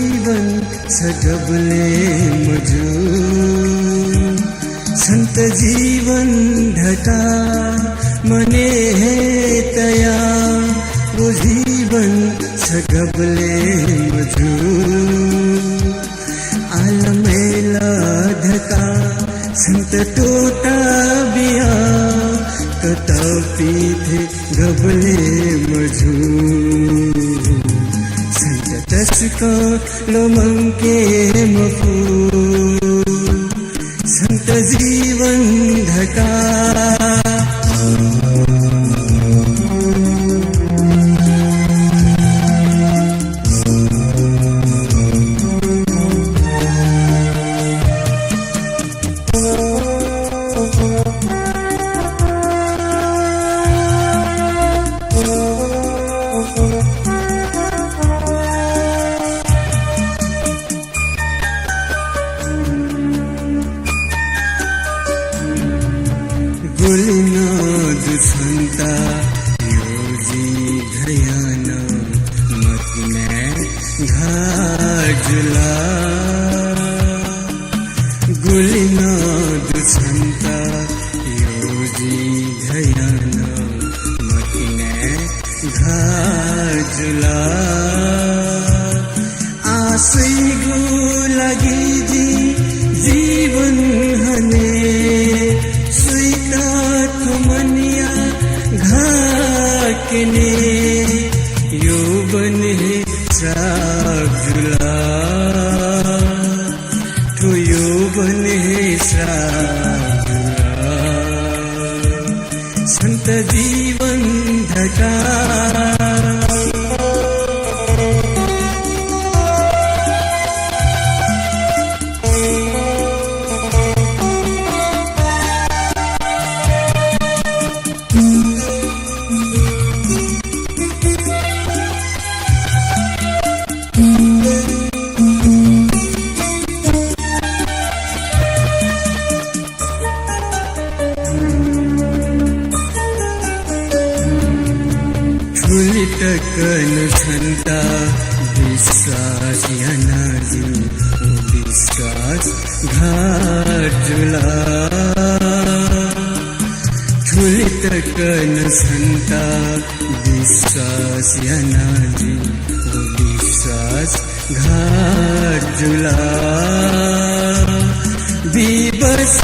जीवन सगबले मजू संत जीवन ढका मने है तया वो जीवन सगबले मजू आलमेला ढका संत टोटा बिया कतापी थे गबले मजू संत तस्का लोमंके मफू संत जीवन ढका गुलनाद संता योजी घयाना मत में घाजुला गुलनाद संता योजी घयाना मत में घाजुला आसे गो लगी जी जीवन हने मनिया घाकने यौवन है श्रावजुला तो यौवन है श्रावजुला संत जीवन ढका टकन संता विश्वास यनाजी विश्वास घाजुला झूली टकन संता विश्वास यनाजी विश्वास घाजुला विवश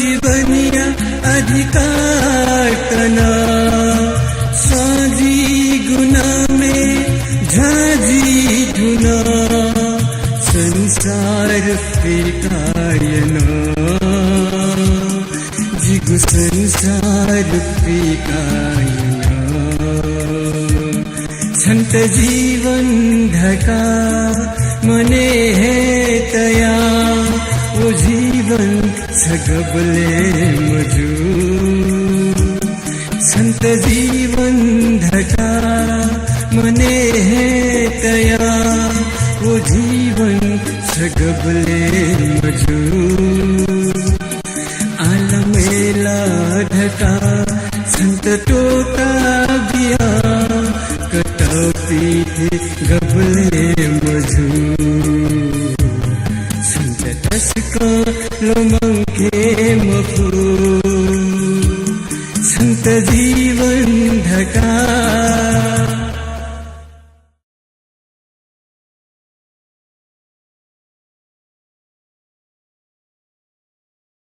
जीवनिया अधिकार तना साजी गुना में झाजी धुना संसार फिकायना जिगु संसार फिकायना संत जीवन ढका मने है तया वो जीवन सगबले मजू संत जीवन ढका मने है तया वो जीवन सगबले मजू आलमेला ढका संत टोटा बिया कटापी थे गबले मजू संत तस्का लोमंके मफू संत जीवन ढका